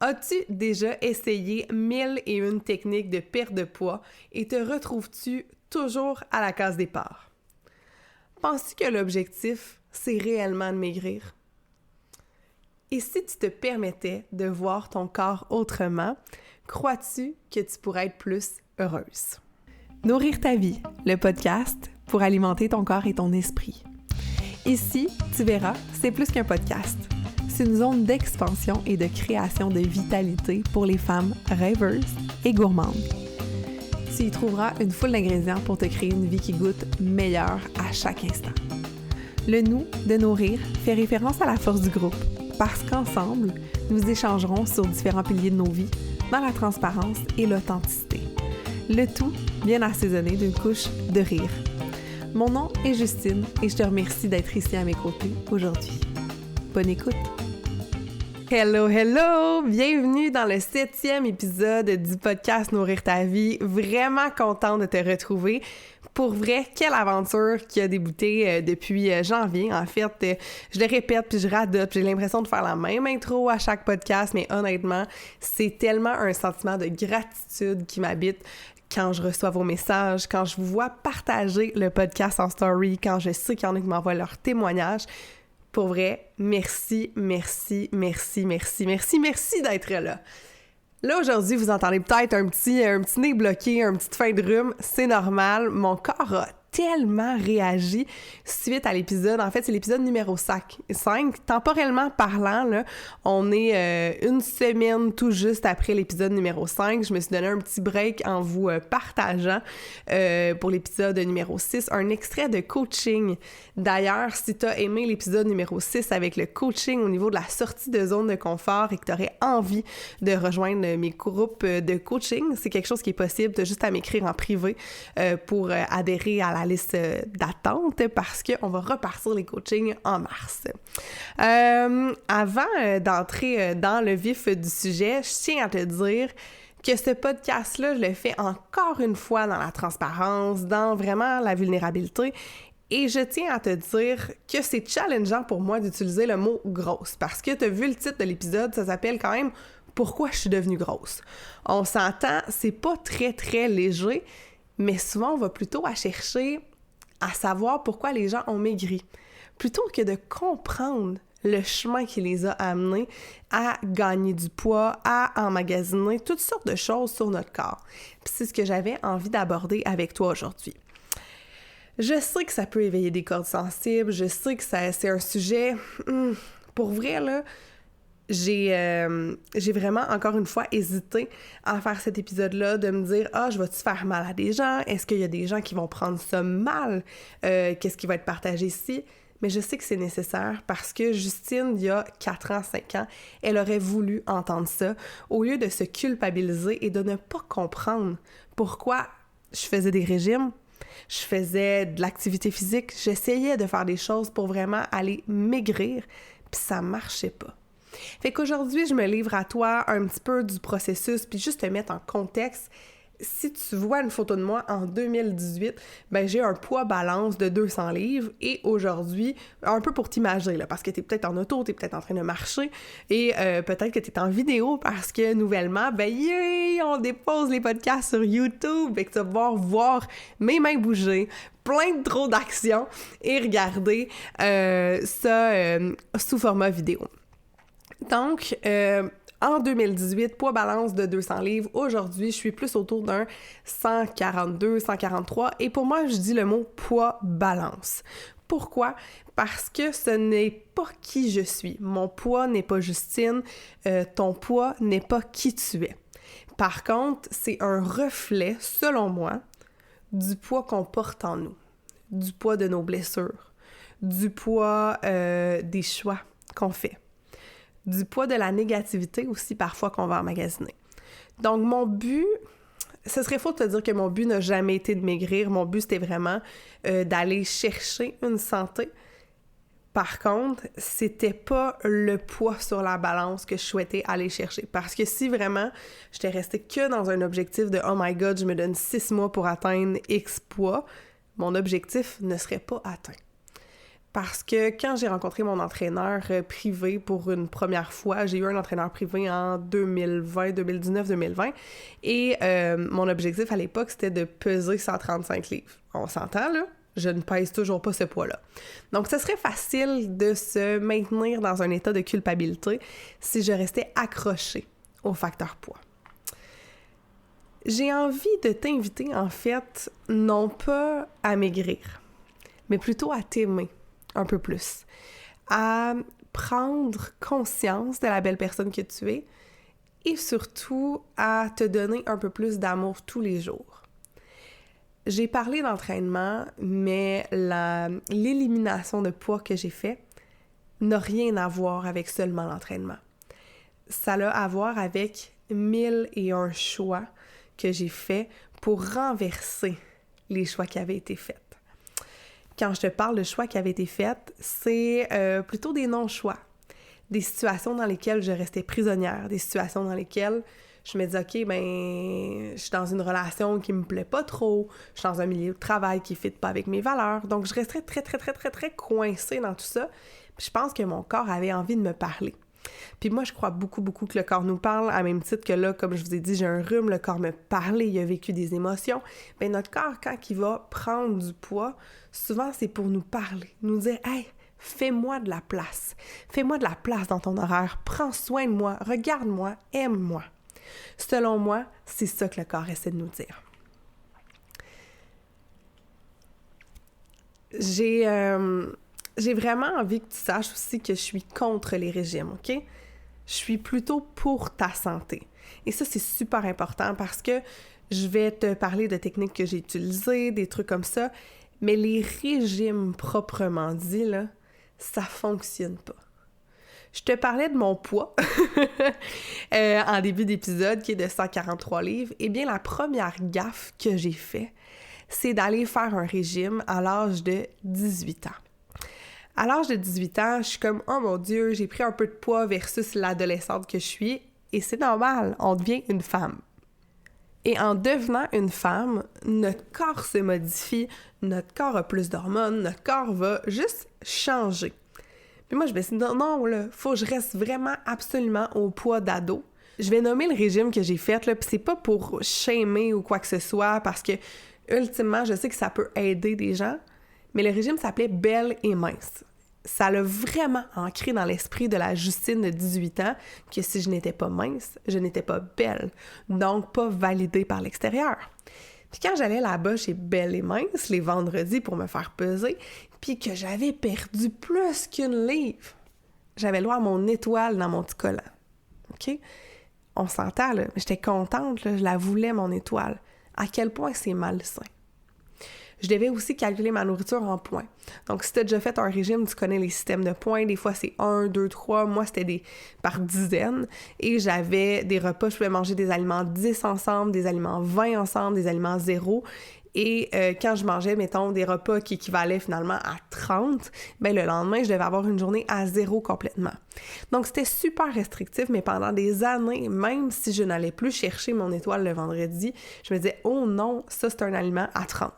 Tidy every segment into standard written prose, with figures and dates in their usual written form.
As-tu déjà essayé 1001 techniques de perte de poids et te retrouves-tu toujours à la case départ? Penses-tu que l'objectif, c'est réellement de maigrir? Et si tu te permettais de voir ton corps autrement, crois-tu que tu pourrais être plus heureuse? Nourrir ta vie, le podcast pour alimenter ton corps et ton esprit. Ici, tu verras, c'est plus qu'un podcast. C'est une zone d'expansion et de création de vitalité pour les femmes rêveuses et gourmandes. Tu y trouveras une foule d'ingrédients pour te créer une vie qui goûte meilleure à chaque instant. Le nous de nourrir fait référence à la force du groupe, parce qu'ensemble, nous échangerons sur différents piliers de nos vies dans la transparence et l'authenticité. Le tout bien assaisonné d'une couche de rire. Mon nom est Justine et je te remercie d'être ici à mes côtés aujourd'hui. Bonne écoute! Hello, hello! Bienvenue dans le 7e épisode du podcast Nourrir ta vie. Vraiment contente de te retrouver. Pour vrai, quelle aventure qui a débuté depuis janvier. En fait, je le répète puis je radote. J'ai l'impression de faire la même intro à chaque podcast, mais honnêtement, c'est tellement un sentiment de gratitude qui m'habite quand je reçois vos messages, quand je vous vois partager le podcast en story, quand je sais qu'il y en a qui m'envoient leurs témoignages. Pour vrai, merci d'être là. Là, aujourd'hui, vous entendez peut-être un petit nez bloqué, une petite fin de rhume. C'est normal. Mon corps a tellement réagi suite à l'épisode. En fait, c'est l'épisode numéro 5. Temporellement parlant, là, on est une semaine tout juste après l'épisode numéro 5. Je me suis donné un petit break en vous partageant pour l'épisode numéro 6 un extrait de coaching. D'ailleurs, si tu as aimé l'épisode numéro 6 avec le coaching au niveau de la sortie de zone de confort et que tu aurais envie de rejoindre mes groupes de coaching, c'est quelque chose qui est possible. Tu as juste à m'écrire en privé pour adhérer à la liste d'attente parce qu'on va repartir les coachings en mars. Avant d'entrer dans le vif du sujet, je tiens à te dire que ce podcast-là, je le fais encore une fois dans la transparence, dans vraiment la vulnérabilité. Et je tiens à te dire que c'est challengeant pour moi d'utiliser le mot « grosse » parce que tu as vu le titre de l'épisode, ça s'appelle quand même « Pourquoi je suis devenue grosse ». On s'entend, c'est pas très léger, mais souvent on va plutôt à chercher à savoir pourquoi les gens ont maigri, plutôt que de comprendre le chemin qui les a amenés à gagner du poids, à emmagasiner toutes sortes de choses sur notre corps. Puis c'est ce que j'avais envie d'aborder avec toi aujourd'hui. Je sais que ça peut éveiller des cordes sensibles, je sais que c'est un sujet, pour vrai là, j'ai vraiment, encore une fois, hésité à faire cet épisode-là, de me dire « Ah, je vais-tu faire mal à des gens? Est-ce qu'il y a des gens qui vont prendre ça mal? Qu'est-ce qui va être partagé ici? » Mais je sais que c'est nécessaire parce que Justine, il y a 4 ans, 5 ans, elle aurait voulu entendre ça au lieu de se culpabiliser et de ne pas comprendre pourquoi je faisais des régimes, je faisais de l'activité physique, j'essayais de faire des choses pour vraiment aller maigrir, puis ça marchait pas. Fait qu'aujourd'hui, je me livre à toi un petit peu du processus, puis juste te mettre en contexte. Si tu vois une photo de moi en 2018, ben j'ai un poids balance de 200 livres et aujourd'hui, un peu pour t'imaginer, là, parce que t'es peut-être en auto, t'es peut-être en train de marcher et peut-être que t'es en vidéo parce que nouvellement, ben on dépose les podcasts sur YouTube et que tu vas pouvoir voir mes mains bouger, plein de trop d'actions et regarder ça sous format vidéo. Donc, en 2018, poids balance de 200 livres. Aujourd'hui, je suis plus autour d'un 142, 143. Et pour moi, je dis le mot poids balance. Pourquoi? Parce que ce n'est pas qui je suis. Mon poids n'est pas Justine. Ton poids n'est pas qui tu es. Par contre, c'est un reflet, selon moi, du poids qu'on porte en nous. Du poids de nos blessures. Du poids des choix qu'on fait. Du poids de la négativité aussi parfois qu'on va emmagasiner. Donc mon but, ce serait faux de te dire que mon but n'a jamais été de maigrir. Mon but, c'était vraiment d'aller chercher une santé. Par contre, c'était pas le poids sur la balance que je souhaitais aller chercher. Parce que si vraiment j'étais restée que dans un objectif de « Oh my God, je me donne 6 mois pour atteindre X poids », mon objectif ne serait pas atteint. parce que quand j'ai rencontré mon entraîneur privé pour une première fois, j'ai eu un entraîneur privé en 2019-2020 et mon objectif à l'époque, c'était de peser 135 livres. On s'entend, là? Je ne pèse toujours pas ce poids-là. Donc, ce serait facile de se maintenir dans un état de culpabilité si je restais accrochée au facteur poids. J'ai envie de t'inviter, en fait, non pas à maigrir, mais plutôt à t'aimer un peu plus, à prendre conscience de la belle personne que tu es et surtout à te donner un peu plus d'amour tous les jours. J'ai parlé d'entraînement, mais l'élimination de poids que j'ai fait n'a rien à voir avec seulement l'entraînement. Ça a à voir avec 1001 choix que j'ai faits pour renverser les choix qui avaient été faits. Quand je te parle de choix qui avaient été faits, c'est plutôt des non-choix. Des situations dans lesquelles je restais prisonnière, des situations dans lesquelles je me dis, OK, ben, je suis dans une relation qui me plaît pas trop, je suis dans un milieu de travail qui ne fit pas avec mes valeurs, donc je resterais très coincée dans tout ça. Puis je pense que mon corps avait envie de me parler. Puis moi, je crois beaucoup que le corps nous parle, à même titre que là, comme je vous ai dit, j'ai un rhume, le corps me parlait, il a vécu des émotions. Bien, notre corps, quand il va prendre du poids, souvent, c'est pour nous parler, nous dire, « Hey, fais-moi de la place. Fais-moi de la place dans ton horaire. Prends soin de moi. Regarde-moi. Aime-moi. » Selon moi, c'est ça que le corps essaie de nous dire. J'ai vraiment envie que tu saches aussi que je suis contre les régimes, OK? Je suis plutôt pour ta santé. Et ça, c'est super important parce que je vais te parler de techniques que j'ai utilisées, des trucs comme ça, mais les régimes proprement dit, là, ça fonctionne pas. Je te parlais de mon poids en début d'épisode, qui est de 143 livres. Eh bien, la première gaffe que j'ai fait, c'est d'aller faire un régime à l'âge de 18 ans. À l'âge de 18 ans, je suis comme « Oh mon Dieu, j'ai pris un peu de poids versus l'adolescente que je suis. » Et c'est normal, on devient une femme. Et en devenant une femme, notre corps se modifie, notre corps a plus d'hormones, notre corps va juste changer. Puis moi, je me suis dit, non, là, faut que je reste vraiment absolument au poids d'ado. Je vais nommer le régime que j'ai fait, là, puis c'est pas pour shamer ou quoi que ce soit, parce que, ultimement, je sais que ça peut aider des gens, mais le régime s'appelait « Belle et mince ». Ça l'a vraiment ancré dans l'esprit de la Justine de 18 ans que si je n'étais pas mince, je n'étais pas belle, donc pas validée par l'extérieur. Puis quand j'allais là-bas chez Belle et mince, les vendredis pour me faire peser, puis que j'avais perdu plus qu'une livre, j'avais le droit à mon étoile dans mon petit collant. OK? On s'entend, là, mais j'étais contente, là, je la voulais, mon étoile. À quel point c'est malsain. Je devais aussi calculer ma nourriture en points. Donc, si tu as déjà fait un régime, tu connais les systèmes de points. Des fois, c'est 1, 2, 3. Moi, c'était par dizaines. Et j'avais des repas, je pouvais manger des aliments 10 ensemble, des aliments 20 ensemble, des aliments 0. Et quand je mangeais, mettons, des repas qui équivalaient finalement à 30, bien, le lendemain, je devais avoir une journée à 0 complètement. Donc, c'était super restrictif, mais pendant des années, même si je n'allais plus chercher mon étoile le vendredi, je me disais « Oh non, ça, c'est un aliment à 30 ».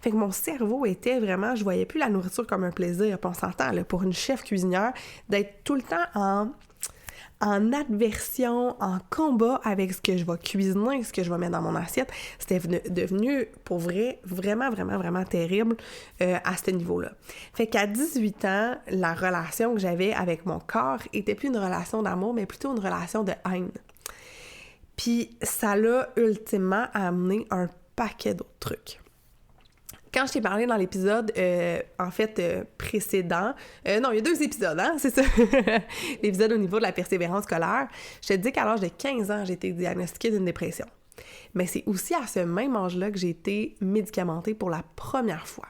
Fait que mon cerveau était vraiment, je voyais plus la nourriture comme un plaisir. Puis on s'entend, là, pour une chef cuisinière, d'être tout le temps en adversion, en combat avec ce que je vais cuisiner, ce que je vais mettre dans mon assiette, c'était devenu, pour vrai, vraiment terrible à ce niveau-là. Fait qu'à 18 ans, la relation que j'avais avec mon corps était plus une relation d'amour, mais plutôt une relation de haine. Puis ça l'a ultimement amené un paquet d'autres trucs. Quand je t'ai parlé dans l'épisode, précédent, non, il y a 2 épisodes, hein, c'est ça, l'épisode au niveau de la persévérance scolaire, je te dis qu'à l'âge de 15 ans, j'ai été diagnostiquée d'une dépression. Mais c'est aussi à ce même âge-là que j'ai été médicamentée pour la première fois.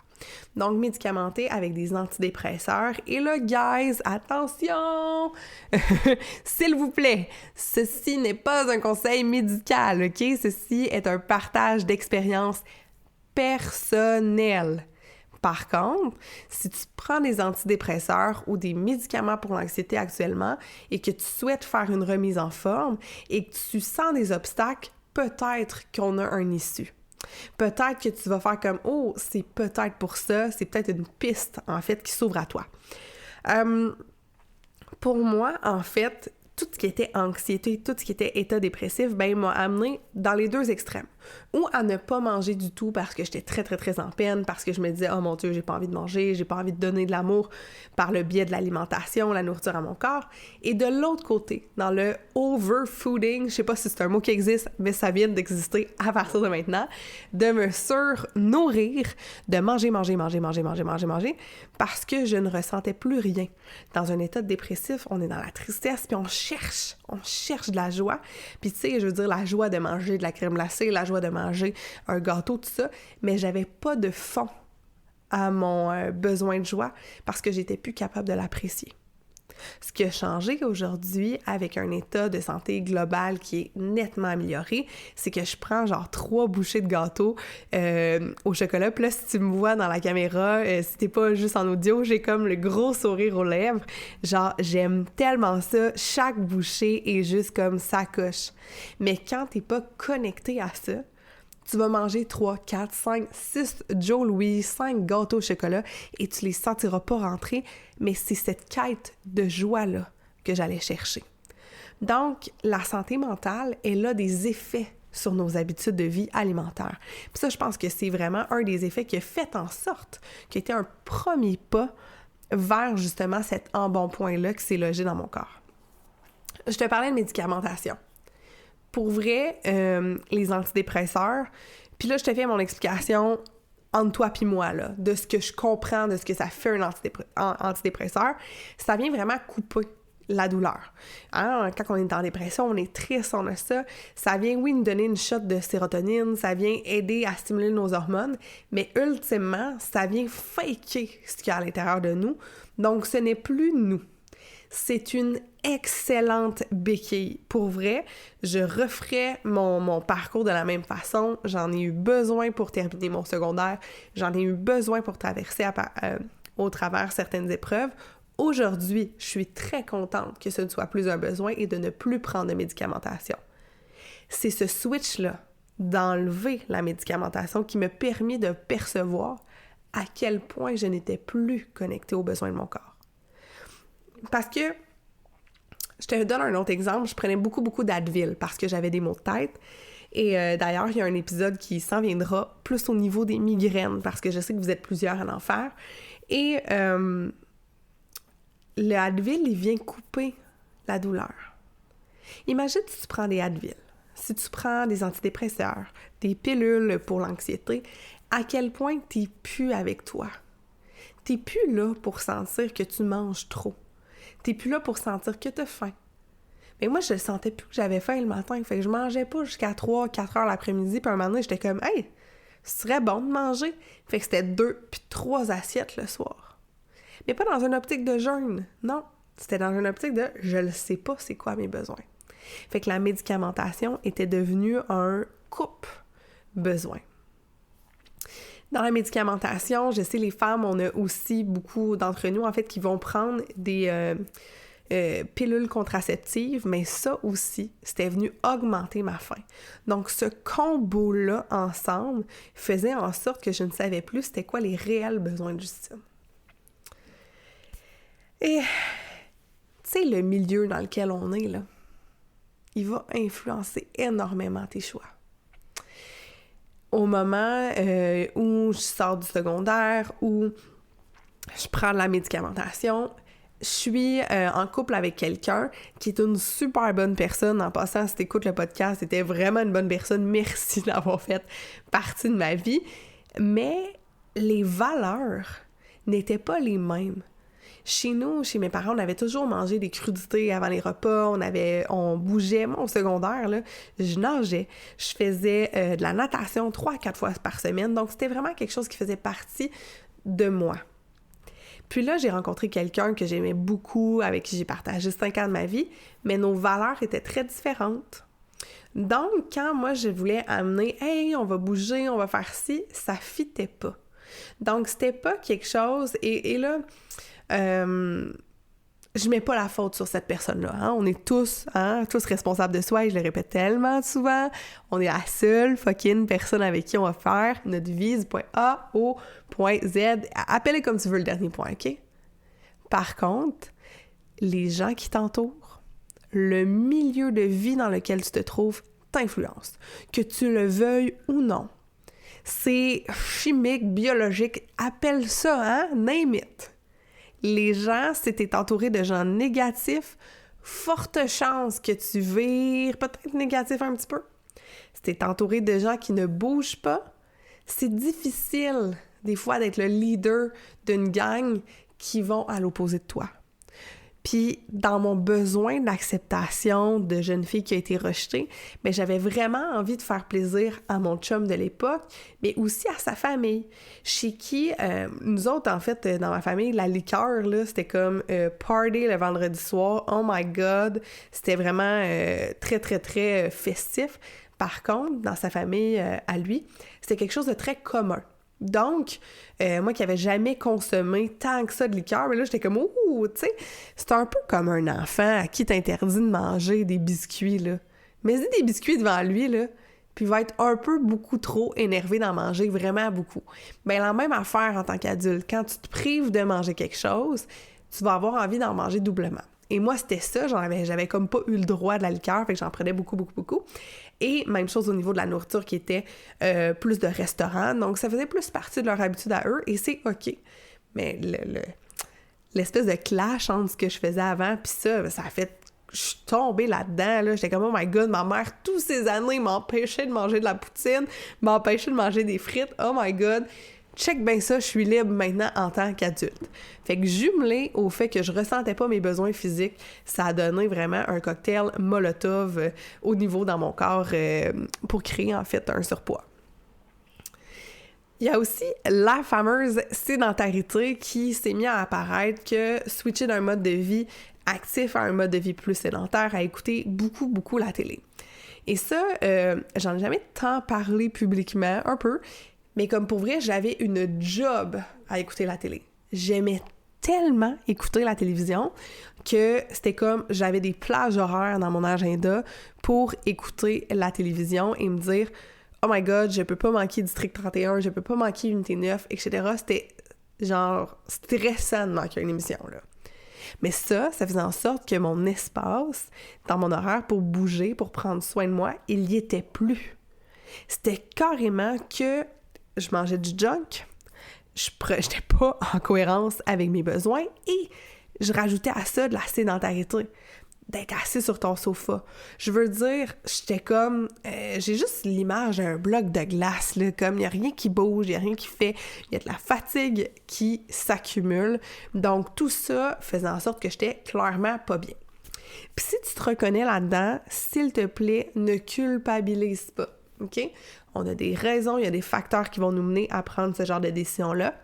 Donc, médicamentée avec des antidépresseurs. Et là, guys, attention! S'il vous plaît, ceci n'est pas un conseil médical, OK? Ceci est un partage d'expérience personnel. Par contre, si tu prends des antidépresseurs ou des médicaments pour l'anxiété actuellement et que tu souhaites faire une remise en forme et que tu sens des obstacles, peut-être qu'on a un issue. Peut-être que tu vas faire comme « Oh, c'est peut-être pour ça, c'est peut-être une piste, en fait, qui s'ouvre à toi. » Pour moi, en fait, tout ce qui était anxiété, tout ce qui était état dépressif, m'a amené dans les deux extrêmes. Ou à ne pas manger du tout parce que j'étais très, très, très en peine, parce que je me disais « Oh mon Dieu, j'ai pas envie de manger, j'ai pas envie de donner de l'amour par le biais de l'alimentation, la nourriture à mon corps. » Et de l'autre côté, dans le overfooding, je sais pas si c'est un mot qui existe, mais ça vient d'exister à partir de maintenant, de me surnourrir, de manger, parce que je ne ressentais plus rien. Dans un état dépressif, on est dans la tristesse, puis on cherche de la joie. Puis tu sais, je veux dire, la joie de manger de la crème glacée, la joie de manger un gâteau, tout ça, mais j'avais pas de fond à mon besoin de joie parce que j'étais plus capable de l'apprécier. Ce qui a changé aujourd'hui avec un état de santé global qui est nettement amélioré, c'est que je prends genre 3 bouchées de gâteau au chocolat. Puis là, si tu me vois dans la caméra, si t'es pas juste en audio, j'ai comme le gros sourire aux lèvres. Genre, j'aime tellement ça. Chaque bouchée est juste comme ça coche. Mais quand t'es pas connecté à ça, tu vas manger 3, 4, 5, 6 Joe Louis, 5 gâteaux au chocolat et tu les sentiras pas rentrer, mais c'est cette quête de joie-là que j'allais chercher. Donc, la santé mentale, elle a des effets sur nos habitudes de vie alimentaire. Puis ça, je pense que c'est vraiment un des effets qui a fait en sorte, qui a été un premier pas vers justement cet embonpoint-là qui s'est logé dans mon corps. Je te parlais de médicamentation. Pour vrai, les antidépresseurs, puis là, je te fais mon explication entre toi puis moi, là, de ce que je comprends, de ce que ça fait un antidépresseur, ça vient vraiment couper la douleur. Hein? Quand on est en dépression, on est triste, on a ça. Ça vient, oui, nous donner une shot de sérotonine, ça vient aider à stimuler nos hormones, mais ultimement, ça vient faker ce qu'il y a à l'intérieur de nous. Donc, ce n'est plus nous. C'est une excellente béquille. Pour vrai, je referais mon parcours de la même façon. J'en ai eu besoin pour terminer mon secondaire. J'en ai eu besoin pour traverser au travers certaines épreuves. Aujourd'hui, je suis très contente que ce ne soit plus un besoin et de ne plus prendre de médicamentation. C'est ce switch-là, d'enlever la médicamentation, qui me permet de percevoir à quel point je n'étais plus connectée aux besoins de mon corps. Parce que, je te donne un autre exemple, je prenais beaucoup d'Advil parce que j'avais des maux de tête. Et d'ailleurs, il y a un épisode qui s'en viendra plus au niveau des migraines parce que je sais que vous êtes plusieurs à en faire. Et le Advil, il vient couper la douleur. Imagine si tu prends des Advil, si tu prends des antidépresseurs, des pilules pour l'anxiété, à quel point t'es plus avec toi. T'es plus là pour sentir que tu manges trop. T'es plus là pour sentir que t'as faim. Mais moi, je ne sentais plus que j'avais faim le matin. Fait que je mangeais pas jusqu'à 3-4 heures l'après-midi. Puis un moment donné, j'étais comme « Hey, ce serait bon de manger. » Fait que c'était 2 puis 3 assiettes le soir. Mais pas dans une optique de jeûne. Non, c'était dans une optique de « Je le sais pas c'est quoi mes besoins. » Fait que la médicamentation était devenue un coupe-besoin. Dans la médicamentation, je sais, les femmes, on a aussi beaucoup d'entre nous, en fait, qui vont prendre des pilules contraceptives, mais ça aussi, c'était venu augmenter ma faim. Donc, ce combo-là, ensemble, faisait en sorte que je ne savais plus c'était quoi les réels besoins de Justine. Et, tu sais, le milieu dans lequel on est, là, il va influencer énormément tes choix. Au moment où je sors du secondaire, où je prends de la médicamentation, je suis en couple avec quelqu'un qui est une super bonne personne. En passant, si t'écoutes le podcast, c'était vraiment une bonne personne. Merci d'avoir fait partie de ma vie. Mais les valeurs n'étaient pas les mêmes. Chez nous, chez mes parents, on avait toujours mangé des crudités avant les repas, on bougeait. Moi, au secondaire, là, je nageais. Je faisais de la natation 3-4 fois par semaine. Donc, c'était vraiment quelque chose qui faisait partie de moi. Puis là, j'ai rencontré quelqu'un que j'aimais beaucoup, avec qui j'ai partagé 5 ans de ma vie, mais nos valeurs étaient très différentes. Donc, quand moi, je voulais amener « Hey, on va bouger, on va faire ci », ça fitait pas. Donc, c'était pas quelque chose... Et là... je mets pas la faute sur cette personne-là. Hein? On est tous responsables de soi, et je le répète tellement souvent. On est la seule fucking personne avec qui on va faire notre vie du point A au point Z. Appelle comme tu veux le dernier point, OK? Par contre, les gens qui t'entourent, le milieu de vie dans lequel tu te trouves t'influence. Que tu le veuilles ou non. C'est chimique, biologique, appelle ça, hein? Name it. Les gens, si t'es entouré de gens négatifs, forte chance que tu vires peut-être négatif un petit peu. Si t'es entouré de gens qui ne bougent pas, c'est difficile des fois d'être le leader d'une gang qui vont à l'opposé de toi. Puis, dans mon besoin d'acceptation de jeune fille qui a été rejetée, bien, j'avais vraiment envie de faire plaisir à mon chum de l'époque, mais aussi à sa famille, chez qui, nous autres, en fait, dans ma famille, la liqueur, là, c'était comme party le vendredi soir, oh my God, c'était vraiment très, très, très festif. Par contre, dans sa famille, à lui, c'était quelque chose de très commun. Donc, moi qui n'avais jamais consommé tant que ça de liqueur, mais là, j'étais comme, ouh, tu sais, c'est un peu comme un enfant à qui t'interdit de manger des biscuits, là. Mais dis des biscuits devant lui, là, puis il va être un peu beaucoup trop énervé d'en manger, vraiment beaucoup. Bien, la même affaire en tant qu'adulte. Quand tu te prives de manger quelque chose, tu vas avoir envie d'en manger doublement. Et moi, c'était ça, j'avais comme pas eu le droit de la liqueur, fait que j'en prenais beaucoup, beaucoup, beaucoup. Et même chose au niveau de la nourriture qui était plus de restaurants, donc ça faisait plus partie de leur habitude à eux, et c'est OK. Mais l'espèce de clash entre ce que je faisais avant puis ça a fait... Je suis tombée là-dedans, là. J'étais comme, oh my God, ma mère, toutes ces années, m'empêchait de manger de la poutine, m'empêchait de manger des frites, oh my God. Check bien ça, je suis libre maintenant en tant qu'adulte. Fait que jumelé au fait que je ressentais pas mes besoins physiques, ça a donné vraiment un cocktail Molotov au niveau dans mon corps pour créer en fait un surpoids. Il y a aussi la fameuse sédentarité qui s'est mise à apparaître, que switcher d'un mode de vie actif à un mode de vie plus sédentaire, à écouter beaucoup, beaucoup la télé. Et ça, j'en ai jamais tant parlé publiquement, un peu, mais comme pour vrai, j'avais une job à écouter la télé. J'aimais tellement écouter la télévision que c'était comme j'avais des plages horaires dans mon agenda pour écouter la télévision et me dire « Oh my God, je peux pas manquer District 31, je peux pas manquer Unité 9, etc. » C'était genre stressant de manquer une émission, là. Mais ça faisait en sorte que mon espace dans mon horaire pour bouger, pour prendre soin de moi, il y était plus. C'était carrément que je mangeais du junk, j'étais pas en cohérence avec mes besoins et je rajoutais à ça de la sédentarité, d'être assis sur ton sofa. Je veux dire, j'étais comme... j'ai juste l'image d'un bloc de glace, là, comme il n'y a rien qui bouge, il n'y a rien qui fait, il y a de la fatigue qui s'accumule. Donc tout ça faisait en sorte que j'étais clairement pas bien. Puis si tu te reconnais là-dedans, s'il te plaît, ne culpabilise pas, OK? On a des raisons, il y a des facteurs qui vont nous mener à prendre ce genre de décision-là.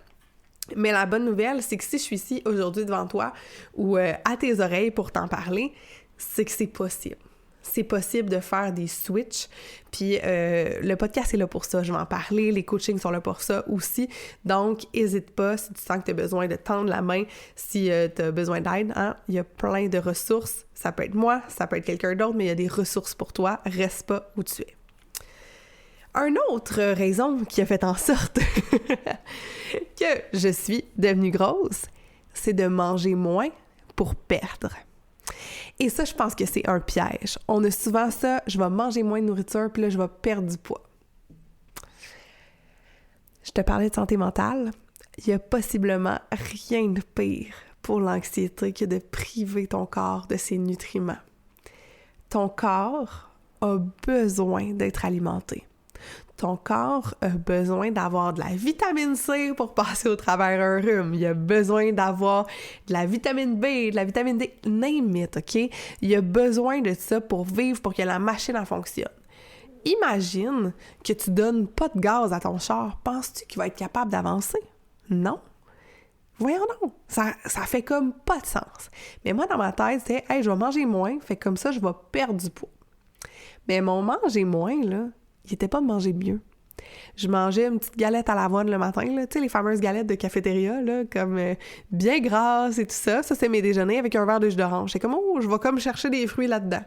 Mais la bonne nouvelle, c'est que si je suis ici aujourd'hui devant toi ou à tes oreilles pour t'en parler, c'est que c'est possible. C'est possible de faire des switches. Puis le podcast est là pour ça. Je vais en parler. Les coachings sont là pour ça aussi. Donc, n'hésite pas si tu sens que tu as besoin de tendre la main, si tu as besoin d'aide. Hein? Il y a plein de ressources. Ça peut être moi, ça peut être quelqu'un d'autre, mais il y a des ressources pour toi. Reste pas où tu es. Une autre raison qui a fait en sorte que je suis devenue grosse, c'est de manger moins pour perdre. Et ça, je pense que c'est un piège. On a souvent ça, je vais manger moins de nourriture, puis là, je vais perdre du poids. Je te parlais de santé mentale. Il y a possiblement rien de pire pour l'anxiété que de priver ton corps de ses nutriments. Ton corps a besoin d'être alimenté. Ton corps a besoin d'avoir de la vitamine C pour passer au travers un rhume. Il a besoin d'avoir de la vitamine B, de la vitamine D, name it, OK? Il a besoin de ça pour vivre, pour que la machine en fonctionne. Imagine que tu donnes pas de gaz à ton char. Penses-tu qu'il va être capable d'avancer? Non. Voyons donc, ça fait comme pas de sens. Mais moi, dans ma tête, c'est « Hey, je vais manger moins, fait comme ça, je vais perdre du poids. » Mais mon manger moins, là, il était pas de manger mieux. Je mangeais une petite galette à l'avoine le matin, là, tu sais, les fameuses galettes de cafétéria, là, comme bien grasses et tout ça. Ça, c'est mes déjeuners avec un verre de jus d'orange. J'étais comme, oh, je vais comme chercher des fruits là-dedans.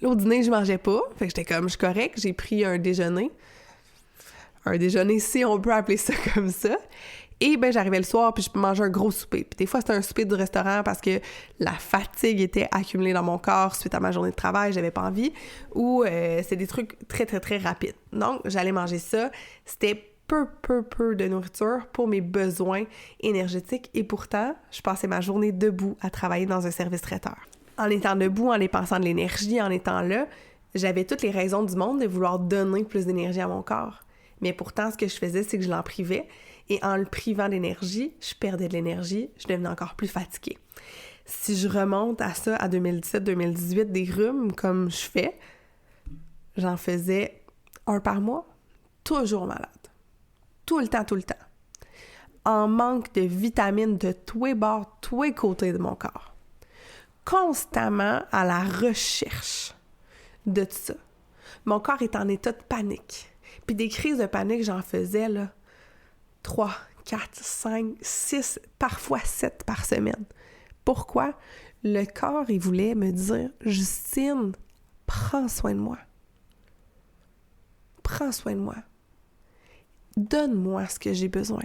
Là, au dîner, je mangeais pas. Fait que j'étais comme, je suis correcte, j'ai pris un déjeuner. Un déjeuner, si on peut appeler ça comme ça. Et ben j'arrivais le soir, puis je mangeais un gros souper. Puis des fois, c'était un souper du restaurant parce que la fatigue était accumulée dans mon corps suite à ma journée de travail, j'avais pas envie. Ou c'est des trucs très, très, très rapides. Donc, j'allais manger ça. C'était peu de nourriture pour mes besoins énergétiques. Et pourtant, je passais ma journée debout à travailler dans un service traiteur. En étant debout, en dépensant de l'énergie, en étant là, j'avais toutes les raisons du monde de vouloir donner plus d'énergie à mon corps. Mais pourtant, ce que je faisais, c'est que je l'en privais. Et en le privant d'énergie, je perdais de l'énergie, je devenais encore plus fatiguée. Si je remonte à ça, à 2017-2018, des rhumes comme je fais, j'en faisais 1 par mois, toujours malade. Tout le temps. En manque de vitamines de tous les bords, tous les côtés de mon corps. Constamment à la recherche de tout ça. Mon corps est en état de panique. Puis des crises de panique, j'en faisais, là, 3, 4, 5, 6, parfois 7 par semaine. Pourquoi? Le corps, il voulait me dire, Justine, prends soin de moi. Prends soin de moi. Donne-moi ce que j'ai besoin.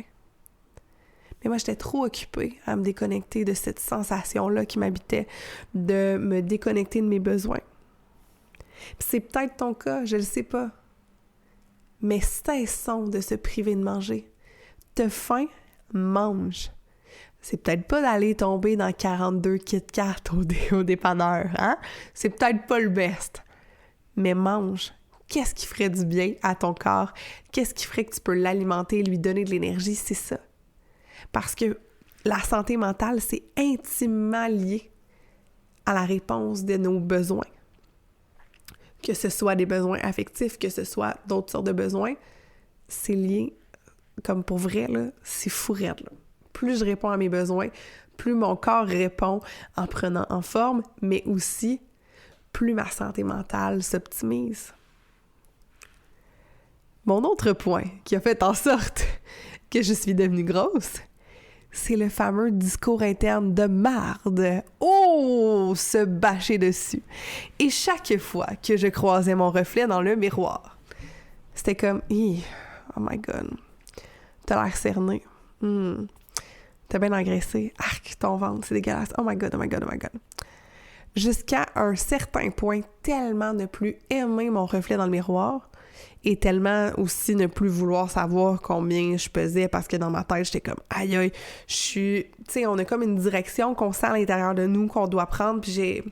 Mais moi, j'étais trop occupée à me déconnecter de cette sensation-là qui m'habitait, de me déconnecter de mes besoins. Puis c'est peut-être ton cas, je le sais pas. Mais cessons de se priver de manger. T'as faim? Mange. C'est peut-être pas d'aller tomber dans 42 Kit Kat au dépanneur, hein? C'est peut-être pas le best. Mais mange. Qu'est-ce qui ferait du bien à ton corps? Qu'est-ce qui ferait que tu peux l'alimenter, lui donner de l'énergie? C'est ça. Parce que la santé mentale, c'est intimement lié à la réponse de nos besoins. Que ce soit des besoins affectifs, que ce soit d'autres sortes de besoins, c'est lié, comme pour vrai, là, c'est fou raide, là. Plus je réponds à mes besoins, plus mon corps répond en prenant en forme, mais aussi, plus ma santé mentale s'optimise. Mon autre point qui a fait en sorte que je suis devenue grosse, c'est le fameux discours interne de marde. Oh! Se bâcher dessus. Et chaque fois que je croisais mon reflet dans le miroir, c'était comme, oh my God, t'as l'air cerné. T'as bien engraissé. Arc, ton ventre, c'est dégueulasse. Oh my God. Jusqu'à un certain point, tellement ne plus aimer mon reflet dans le miroir et tellement aussi ne plus vouloir savoir combien je pesais parce que dans ma tête, j'étais comme aïe, tu sais, on a comme une direction qu'on sent à l'intérieur de nous, qu'on doit prendre. Puis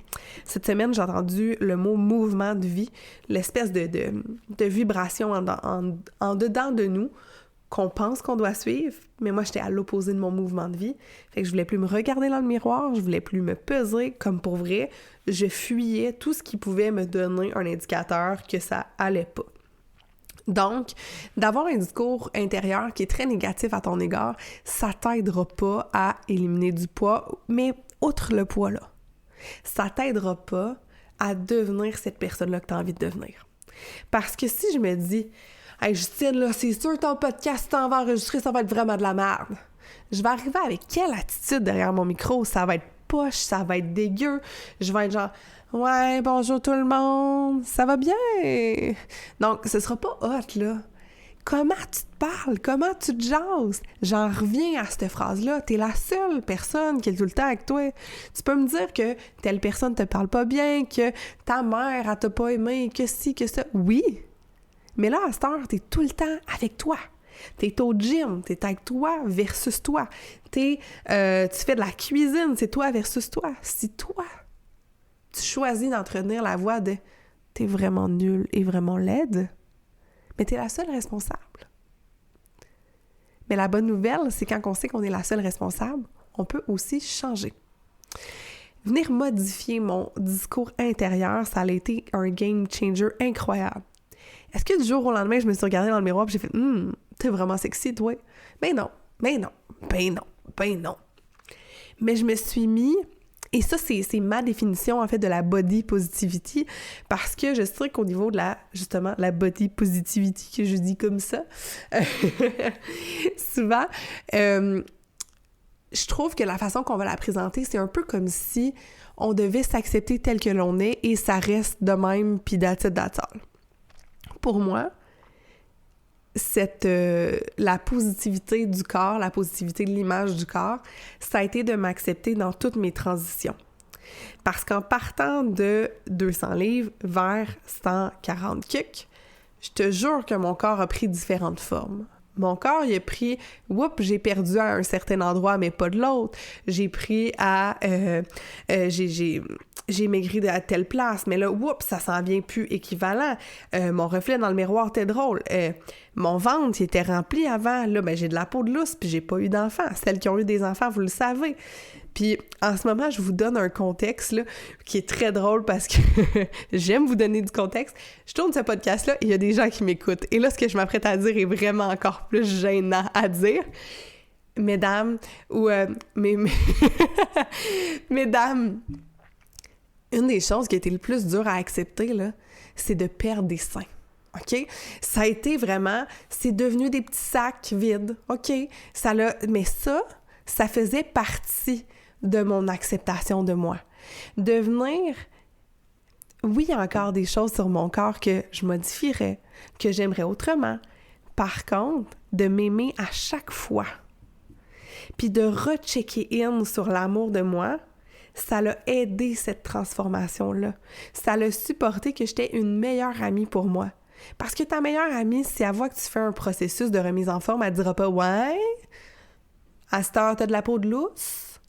cette semaine, j'ai entendu le mot mouvement de vie, l'espèce de vibration en dedans de nous qu'on pense qu'on doit suivre, mais moi, j'étais à l'opposé de mon mouvement de vie. Fait que je voulais plus me regarder dans le miroir, je voulais plus me peser comme pour vrai. Je fuyais tout ce qui pouvait me donner un indicateur que ça allait pas. Donc, d'avoir un discours intérieur qui est très négatif à ton égard, ça t'aidera pas à éliminer du poids, mais outre le poids, là, ça t'aidera pas à devenir cette personne-là que tu as envie de devenir. Parce que si je me dis « Hey Justine, là, c'est sûr ton podcast, si t'en vas enregistrer, ça va être vraiment de la merde. » Je vais arriver avec quelle attitude derrière mon micro? Ça va être poche, ça va être dégueu. Je vais être genre « Ouais, bonjour tout le monde, ça va bien? » Donc, ce sera pas hot, là. Comment tu te parles? Comment tu te jases? J'en reviens à cette phrase-là. T'es la seule personne qui est tout le temps avec toi. Tu peux me dire que telle personne te parle pas bien, que ta mère, elle t'a pas aimé, que ci, que ça. Oui! Mais là, à cette heure, t'es tout le temps avec toi. T'es au gym, t'es avec toi versus toi. Tu fais de la cuisine, c'est toi versus toi. Si toi, tu choisis d'entretenir la voix de « t'es vraiment nul et vraiment laide », mais t'es la seule responsable. Mais la bonne nouvelle, c'est quand on sait qu'on est la seule responsable, on peut aussi changer. Venir modifier mon discours intérieur, ça a été un game changer incroyable. Est-ce que du jour au lendemain, je me suis regardée dans le miroir et j'ai fait « t'es vraiment sexy, toi? » Ben non. Mais je me suis mis Et ça, c'est ma définition, en fait, de la body positivity, parce que je sais qu'au niveau de la body positivity, que je dis comme ça, souvent, je trouve que la façon qu'on va la présenter, c'est un peu comme si on devait s'accepter tel que l'on est et ça reste de même, puis that's it, that's all. Pour moi, la positivité du corps, la positivité de l'image du corps, ça a été de m'accepter dans toutes mes transitions. Parce qu'en partant de 200 livres vers 140 kicks, je te jure que mon corps a pris différentes formes. Mon corps, il a pris, j'ai perdu à un certain endroit, mais pas de l'autre. J'ai pris j'ai maigri à telle place, mais là, ça s'en vient plus équivalent. Mon reflet dans le miroir était drôle. Mon ventre, il était rempli avant. Là, j'ai de la peau de lousse, puis j'ai pas eu d'enfants. Celles qui ont eu des enfants, vous le savez. Puis en ce moment, je vous donne un contexte là, qui est très drôle parce que j'aime vous donner du contexte. Je tourne ce podcast-là et il y a des gens qui m'écoutent. Et là, ce que je m'apprête à dire est vraiment encore plus gênant à dire. Mesdames, mesdames, une des choses qui a été le plus dure à accepter, là, c'est de perdre des seins. OK? Ça a été vraiment... C'est devenu des petits sacs vides. OK? Mais ça faisait partie de mon acceptation de moi. Devenir... Oui, il y a encore des choses sur mon corps que je modifierais, que j'aimerais autrement. Par contre, de m'aimer à chaque fois, puis de rechecker in sur l'amour de moi, ça l'a aidé, cette transformation-là. Ça l'a supporté que j'étais une meilleure amie pour moi. Parce que ta meilleure amie, si elle voit que tu fais un processus de remise en forme, elle te dira pas « Ouais, à cette heure, t'as de la peau de lousse. »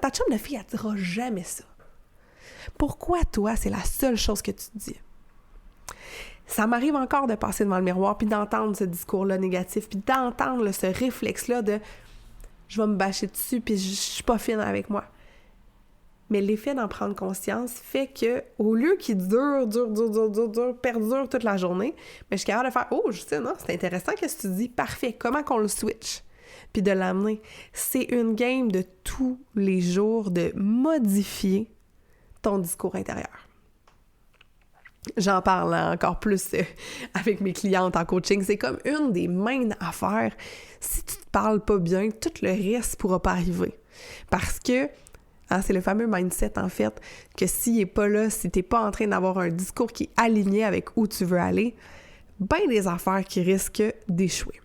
Ta chum de fille, elle te dira jamais ça. Pourquoi, toi, c'est la seule chose que tu te dis? Ça m'arrive encore de passer devant le miroir puis d'entendre ce discours-là négatif puis d'entendre ce réflexe-là de « Je vais me bâcher dessus puis je suis pas fine avec moi. » Mais l'effet d'en prendre conscience fait que, au lieu qu'il dure, perdure toute la journée, mais je suis capable de faire « Oh, je sais, non, c'est intéressant qu'est-ce que tu dis, parfait, comment qu'on le switch? » Puis de l'amener. C'est une game de tous les jours de modifier ton discours intérieur. J'en parle encore plus avec mes clientes en coaching. C'est comme une des main affaires. Si tu te parles pas bien, tout le reste pourra pas arriver. Parce que c'est le fameux mindset, en fait, que s'il est pas là, si t'es pas en train d'avoir un discours qui est aligné avec où tu veux aller, ben des affaires qui risquent d'échouer.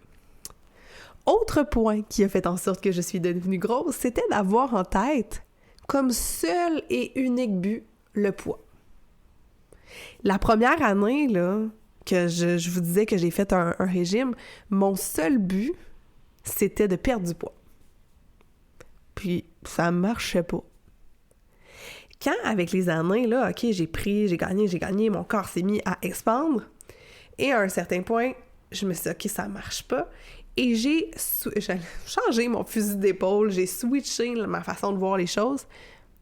Autre point qui a fait en sorte que je suis devenue grosse, c'était d'avoir en tête, comme seul et unique but, le poids. La première année, là, que je vous disais que j'ai fait un régime, mon seul but, c'était de perdre du poids. Puis, ça marchait pas. Quand, avec les années, là, OK, j'ai gagné, mon corps s'est mis à expandre, et à un certain point, je me suis dit, OK, ça marche pas, et j'ai changé mon fusil d'épaule, j'ai switché ma façon de voir les choses.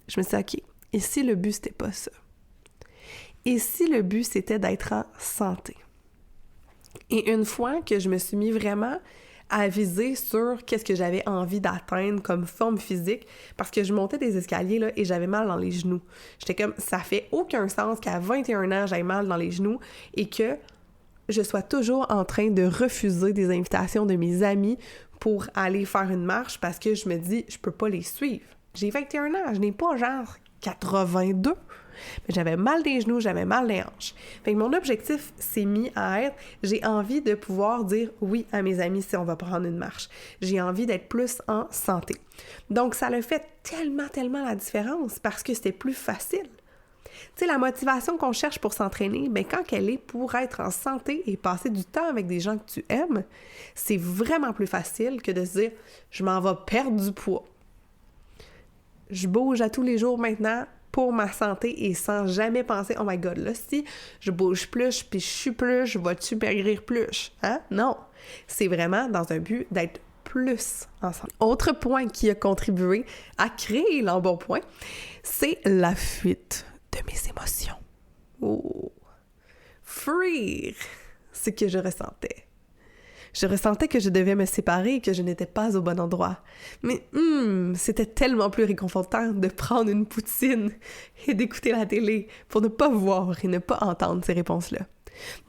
Je me suis dit, OK, et si le but, c'était pas ça? Et si le but, c'était d'être en santé? Et une fois que je me suis mis vraiment à viser sur qu'est-ce que j'avais envie d'atteindre comme forme physique, parce que je montais des escaliers là, et j'avais mal dans les genoux. J'étais comme, ça fait aucun sens qu'à 21 ans, j'aille mal dans les genoux et que je sois toujours en train de refuser des invitations de mes amis pour aller faire une marche parce que je me dis, je peux pas les suivre. J'ai 21 ans, je n'ai pas genre 82. Mais j'avais mal des genoux, j'avais mal des hanches. Fait que mon objectif s'est mis à être, j'ai envie de pouvoir dire oui à mes amis si on va prendre une marche. J'ai envie d'être plus en santé. Donc, ça l'a fait tellement la différence parce que c'était plus facile. Tu sais, la motivation qu'on cherche pour s'entraîner, bien, quand elle est pour être en santé et passer du temps avec des gens que tu aimes, c'est vraiment plus facile que de se dire « je m'en vais perdre du poids ». Je bouge à tous les jours maintenant pour ma santé et sans jamais penser « oh my God, là, si je bouge plus puis je suis plus, je vais-tu maigrir plus? » Hein? Non! C'est vraiment dans un but d'être plus ensemble. Autre point qui a contribué à créer l'embonpoint, c'est la fuite de mes émotions. Oh! Fuir! Ce que je ressentais. Je ressentais que je devais me séparer et que je n'étais pas au bon endroit. Mais c'était tellement plus réconfortant de prendre une poutine et d'écouter la télé pour ne pas voir et ne pas entendre ces réponses-là.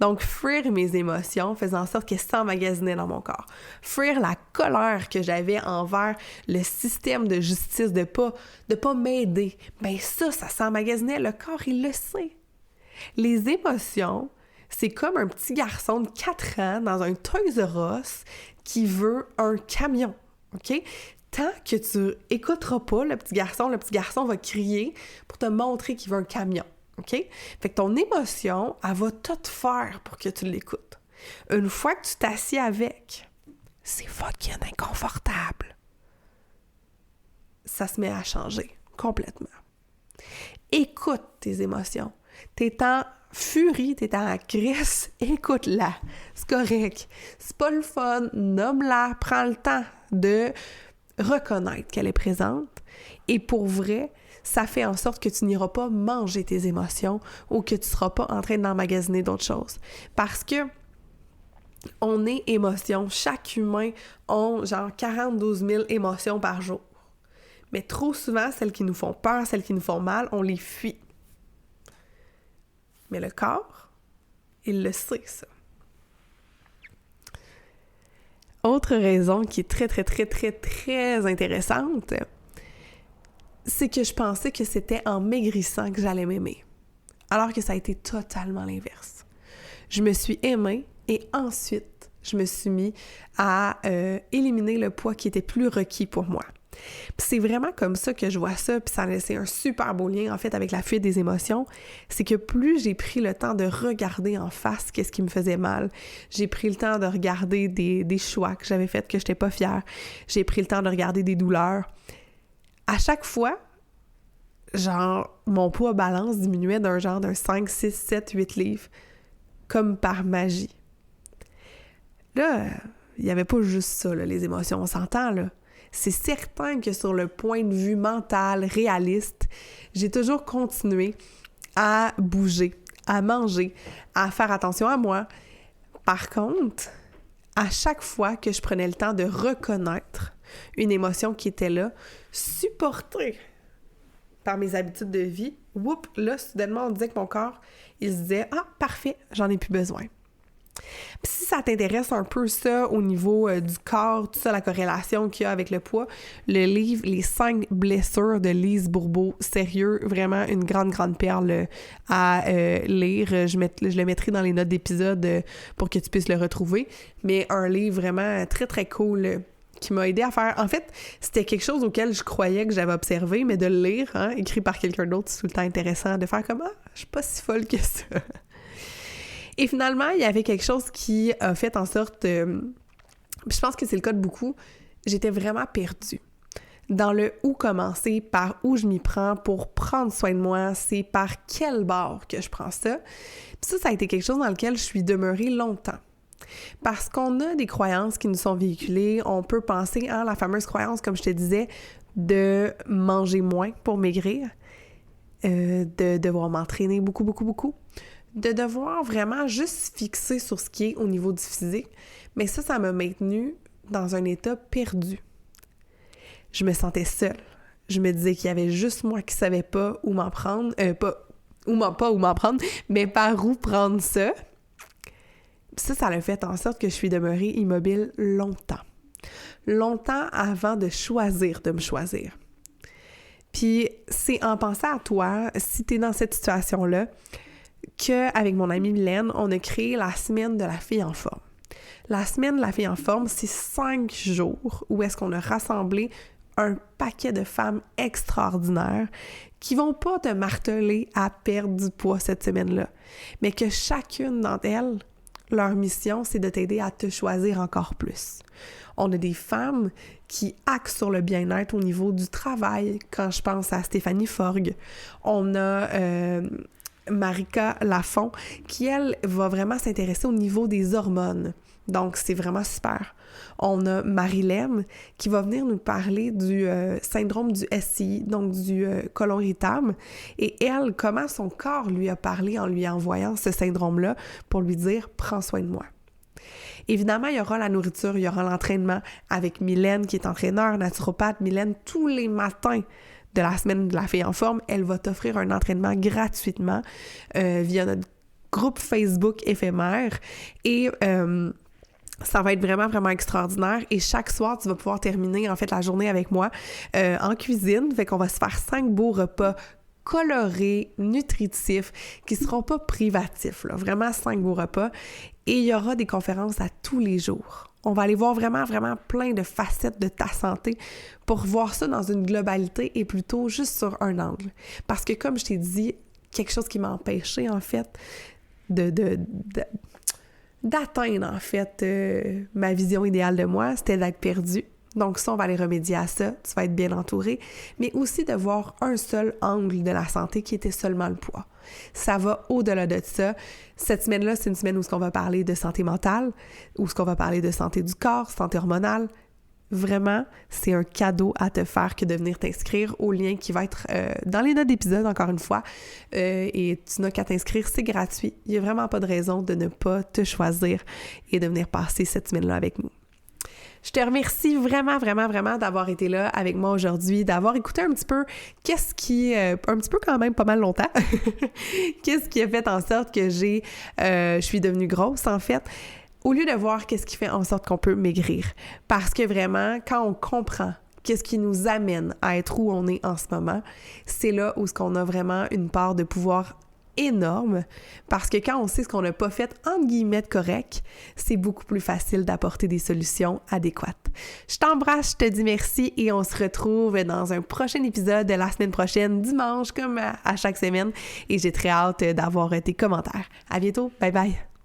Donc, fuir mes émotions faisait en sorte qu'elles s'emmagasinaient dans mon corps. Fuir la colère que j'avais envers le système de justice de pas m'aider. Ben ça s'emmagasinait. Le corps, il le sait. Les émotions, c'est comme un petit garçon de 4 ans dans un Toys R Us qui veut un camion, OK? Tant que tu écouteras pas le petit garçon va crier pour te montrer qu'il veut un camion. OK? Fait que ton émotion, elle va tout faire pour que tu l'écoutes. Une fois que tu t'assieds avec, c'est fucking inconfortable. Ça se met à changer complètement. Écoute tes émotions. T'es en furie, t'es en crise, écoute-la. C'est correct. C'est pas le fun, nomme-la, prends le temps de reconnaître qu'elle est présente. Et pour vrai, ça fait en sorte que tu n'iras pas manger tes émotions ou que tu ne seras pas en train d'emmagasiner d'autres choses. Parce que on est émotion. Chaque humain a genre 42 000 émotions par jour. Mais trop souvent, celles qui nous font peur, celles qui nous font mal, on les fuit. Mais le corps, il le sait, ça. Autre raison qui est très, très, très, très, très intéressante, c'est que je pensais que c'était en maigrissant que j'allais m'aimer, alors que ça a été totalement l'inverse. Je me suis aimée et ensuite, je me suis mis à éliminer le poids qui était plus requis pour moi. Puis c'est vraiment comme ça que je vois ça, puis ça a laissé un super beau lien, en fait, avec la fuite des émotions. C'est que plus j'ai pris le temps de regarder en face qu'est-ce qui me faisait mal, j'ai pris le temps de regarder des choix que j'avais faits que j'étais pas fière, j'ai pris le temps de regarder des douleurs. À chaque fois, genre, mon poids balance diminuait d'un 5, 6, 7, 8 livres, comme par magie. Là, il n'y avait pas juste ça, là, les émotions, on s'entend, là. C'est certain que sur le point de vue mental, réaliste, j'ai toujours continué à bouger, à manger, à faire attention à moi. Par contre, à chaque fois que je prenais le temps de reconnaître une émotion qui était là, supportée par mes habitudes de vie, là, soudainement, on disait que mon corps, il se disait « Ah, parfait, j'en ai plus besoin ». Puis si ça t'intéresse un peu ça au niveau du corps, tout ça, la corrélation qu'il y a avec le poids, le livre « Les 5 blessures » de Lise Bourbeau, sérieux, vraiment une grande, grande perle à lire. Je le mettrai dans les notes d'épisode pour que tu puisses le retrouver. Mais un livre vraiment très, très cool qui m'a aidé à faire... En fait, c'était quelque chose auquel je croyais que j'avais observé, mais de le lire, écrit par quelqu'un d'autre, c'est tout le temps intéressant de faire comme « Ah, je suis pas si folle que ça ». Et finalement, il y avait quelque chose qui a fait en sorte... je pense que c'est le cas de beaucoup. J'étais vraiment perdue. Dans le où commencer, par où je m'y prends pour prendre soin de moi, c'est par quel bord que je prends ça. Puis ça a été quelque chose dans lequel je suis demeurée longtemps. Parce qu'on a des croyances qui nous sont véhiculées. On peut penser à la fameuse croyance, comme je te disais, de manger moins pour maigrir, de devoir m'entraîner beaucoup, beaucoup, beaucoup, de devoir vraiment juste fixer sur ce qui est au niveau du physique. Mais ça m'a maintenue dans un état perdu. Je me sentais seule. Je me disais qu'il y avait juste moi qui savais pas où m'en prendre, mais par où prendre ça. Ça l'a fait en sorte que je suis demeurée immobile longtemps. Longtemps avant de choisir de me choisir. Puis c'est en pensant à toi, si t'es dans cette situation-là, qu'avec mon amie Mylène, on a créé la semaine de la fille en forme. La semaine de la fille en forme, c'est 5 jours où est-ce qu'on a rassemblé un paquet de femmes extraordinaires qui vont pas te marteler à perdre du poids cette semaine-là, mais que chacune d'entre elles, leur mission, c'est de t'aider à te choisir encore plus. On a des femmes qui axent sur le bien-être au niveau du travail, quand je pense à Stéphanie Forgue. On a Marika Lafont, qui, elle, va vraiment s'intéresser au niveau des hormones. Donc, c'est vraiment super. On a Marilène qui va venir nous parler du syndrome du SI, donc du côlon irritable. Et elle, comment son corps lui a parlé en lui envoyant ce syndrome-là pour lui dire « Prends soin de moi ». Évidemment, il y aura la nourriture, il y aura l'entraînement avec Mylène qui est entraîneur, naturopathe. Mylène, tous les matins de la semaine de la fille en forme, elle va t'offrir un entraînement gratuitement via notre groupe Facebook éphémère et ça va être vraiment, vraiment extraordinaire. Et chaque soir, tu vas pouvoir terminer, en fait, la journée avec moi en cuisine. Fait qu'on va se faire 5 beaux repas colorés, nutritifs, qui seront pas privatifs, là. Vraiment 5 beaux repas. Et il y aura des conférences à tous les jours. On va aller voir vraiment, vraiment plein de facettes de ta santé pour voir ça dans une globalité et plutôt juste sur un angle. Parce que, comme je t'ai dit, quelque chose qui m'a empêché, en fait, d'atteindre, en fait, ma vision idéale de moi, c'était d'être perdue. Donc ça, on va aller remédier à ça, tu vas être bien entouré, mais aussi de voir un seul angle de la santé qui était seulement le poids. Ça va au-delà de ça. Cette semaine-là, c'est une semaine où on va parler de santé mentale, où on va parler de santé du corps, santé hormonale. Vraiment, c'est un cadeau à te faire que de venir t'inscrire au lien qui va être dans les notes d'épisode, encore une fois. Et tu n'as qu'à t'inscrire, c'est gratuit. Il n'y a vraiment pas de raison de ne pas te choisir et de venir passer cette semaine-là avec nous. Je te remercie vraiment, vraiment, vraiment d'avoir été là avec moi aujourd'hui, d'avoir écouté un petit peu un petit peu quand même pas mal longtemps, qu'est-ce qui a fait en sorte que je suis devenue grosse en fait, au lieu de voir qu'est-ce qui fait en sorte qu'on peut maigrir. Parce que vraiment, quand on comprend qu'est-ce qui nous amène à être où on est en ce moment, c'est là où on a vraiment une part de pouvoir énorme, parce que quand on sait ce qu'on n'a pas fait, entre guillemets, de correct, c'est beaucoup plus facile d'apporter des solutions adéquates. Je t'embrasse, je te dis merci et on se retrouve dans un prochain épisode de la semaine prochaine, dimanche, comme à chaque semaine, et j'ai très hâte d'avoir tes commentaires. À bientôt, bye bye!